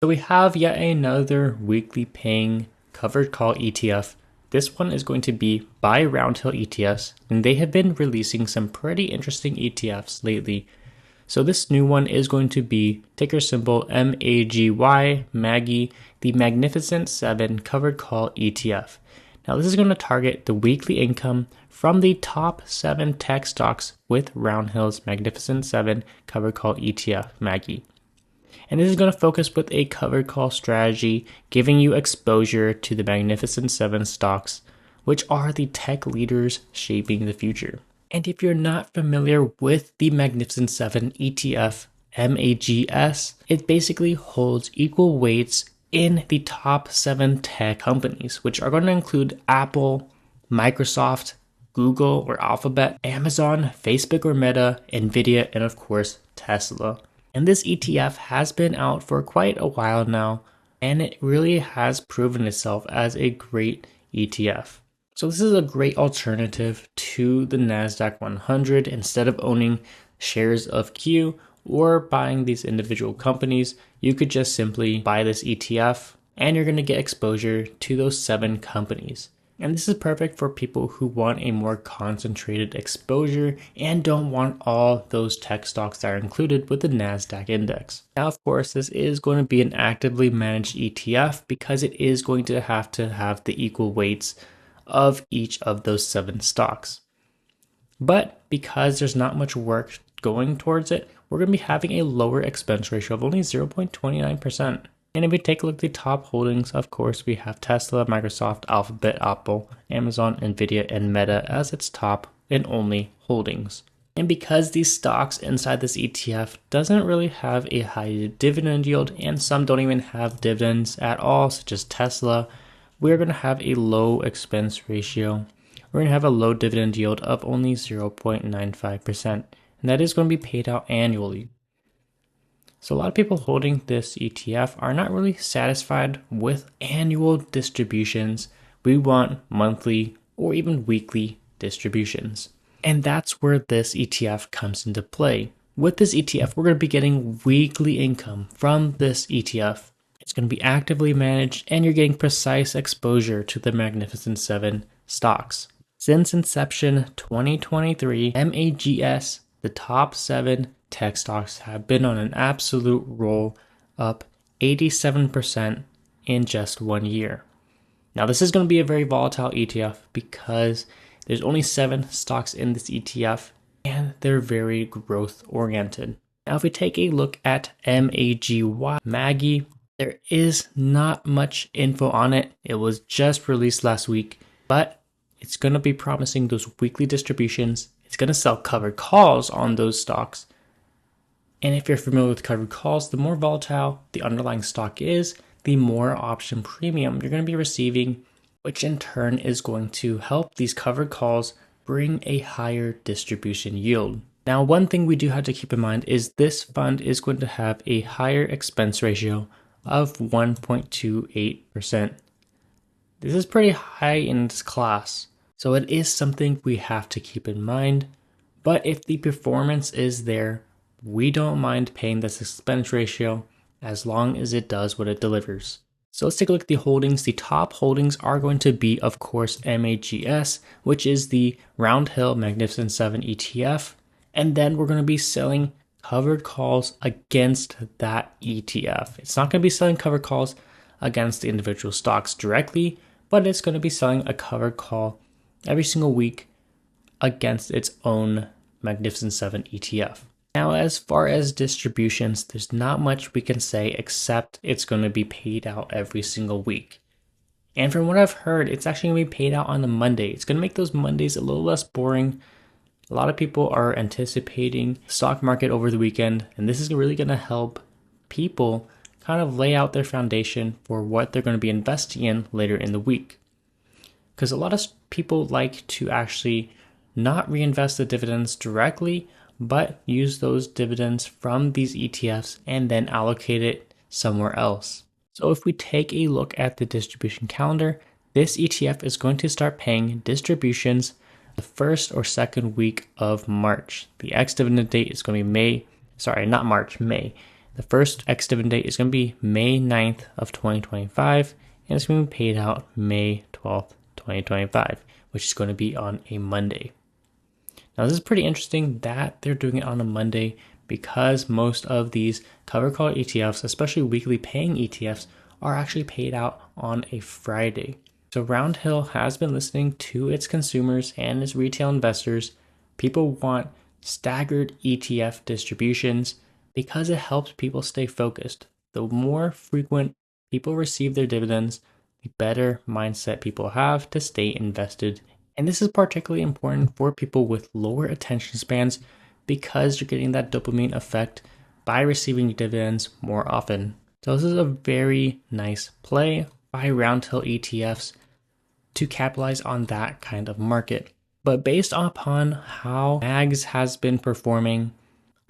So we have yet another weekly paying covered call ETF. This one is going to be by Roundhill ETFs, and they have been releasing some pretty interesting ETFs lately. So this new one is going to be ticker symbol MAGY, the Magnificent 7 covered call ETF. Now this is going to target the weekly income from the top 7 tech stocks with Roundhill's Magnificent 7 covered call ETF, MAGY. And this is going to focus with a covered call strategy, giving you exposure to the Magnificent 7 stocks, which are the tech leaders shaping the future. And if you're not familiar with the Magnificent 7 ETF, MAGS, it basically holds equal weights in the top 7 tech companies, which are going to include Apple, Microsoft, Google or Alphabet, Amazon, Facebook or Meta, Nvidia, and of course, Tesla. And this ETF has been out for quite a while now, and it really has proven itself as a great ETF. So this is a great alternative to the NASDAQ 100. Instead of owning shares of Q or buying these individual companies, you could just simply buy this ETF and you're going to get exposure to those 7 companies. And this is perfect for people who want a more concentrated exposure and don't want all those tech stocks that are included with the NASDAQ index. Now, of course, this is going to be an actively managed ETF because it is going to have the equal weights of each of those 7 stocks. But because there's not much work going towards it, we're going to be having a lower expense ratio of only 0.29%. And if we take a look at the top holdings, of course, we have Tesla, Microsoft, Alphabet, Apple, Amazon, Nvidia, and Meta as its top and only holdings. And because these stocks inside this ETF doesn't really have a high dividend yield, and some don't even have dividends at all, such as Tesla, we're going to have a low expense ratio. We're going to have a low dividend yield of only 0.95%, and that is going to be paid out annually. So a lot of people holding this ETF are not really satisfied with annual distributions. We want monthly or even weekly distributions. And that's where this ETF comes into play. With this ETF, we're going to be getting weekly income from this ETF. It's going to be actively managed and you're getting precise exposure to the Magnificent 7 stocks. Since inception 2023, MAGS, the top 7 tech stocks have been on an absolute roll, up 87% in just 1 year. Now this is going to be a very volatile ETF because there's only 7 stocks in this ETF and they're very growth oriented. Now if we take a look at MAGY, there is not much info on it. It was just released last week, but it's going to be promising those weekly distributions. It's going to sell covered calls on those stocks. And if you're familiar with covered calls, the more volatile the underlying stock is, the more option premium you're going to be receiving, which in turn is going to help these covered calls bring a higher distribution yield. Now, one thing we do have to keep in mind is this fund is going to have a higher expense ratio of 1.28%. This is pretty high in its class, so it is something we have to keep in mind. But if the performance is there, we don't mind paying this expense ratio as long as it does what it delivers. So let's take a look at the holdings. The top holdings are going to be, of course, MAGS, which is the Roundhill Magnificent 7 ETF. And then we're going to be selling covered calls against that ETF. It's not going to be selling covered calls against the individual stocks directly, but it's going to be selling a covered call every single week against its own Magnificent 7 ETF. Now, as far as distributions, there's not much we can say except it's going to be paid out every single week. And from what I've heard, it's actually going to be paid out on a Monday. It's going to make those Mondays a little less boring. A lot of people are anticipating the stock market over the weekend, and this is really going to help people kind of lay out their foundation for what they're going to be investing in later in the week. Because a lot of people like to actually not reinvest the dividends directly, but use those dividends from these ETFs and then allocate it somewhere else. So if we take a look at the distribution calendar, this ETF is going to start paying distributions the first or second week of March. The ex-dividend date is going to be May. The first ex-dividend date is going to be May 9th of 2025, and it's going to be paid out May 12th, 2025, which is going to be on a Monday. Now, this is pretty interesting that they're doing it on a Monday because most of these covered call ETFs, especially weekly paying ETFs, are actually paid out on a Friday. So Roundhill has been listening to its consumers and its retail investors. People want staggered ETF distributions because it helps people stay focused. The more frequent people receive their dividends, the better mindset people have to stay invested. And this is particularly important for people with lower attention spans because you're getting that dopamine effect by receiving dividends more often. So this is a very nice play by Roundhill ETFs to capitalize on that kind of market. But based upon how MAGS has been performing,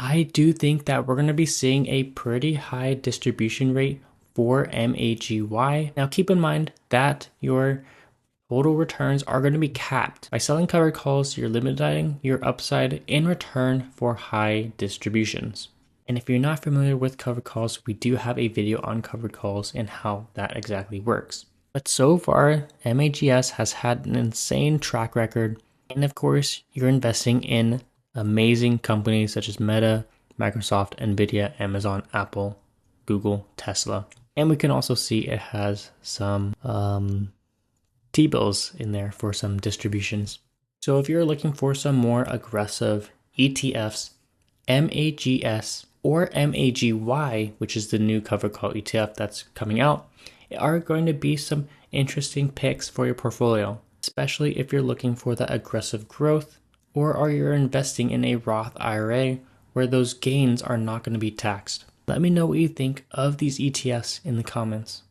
I do think that we're going to be seeing a pretty high distribution rate for MAGY. Now keep in mind that your total returns are going to be capped. By selling covered calls, you're limiting your upside in return for high distributions. And if you're not familiar with covered calls, we do have a video on covered calls and how that exactly works. But so far, MAGS has had an insane track record. And of course, you're investing in amazing companies such as Meta, Microsoft, Nvidia, Amazon, Apple, Google, Tesla. And we can also see it has some T-bills in there for some distributions. So if you're looking for some more aggressive ETFs, MAGS or MAGY, which is the new covered call ETF that's coming out, are going to be some interesting picks for your portfolio, especially if you're looking for that aggressive growth or are you investing in a Roth IRA where those gains are not going to be taxed. Let me know what you think of these ETFs in the comments.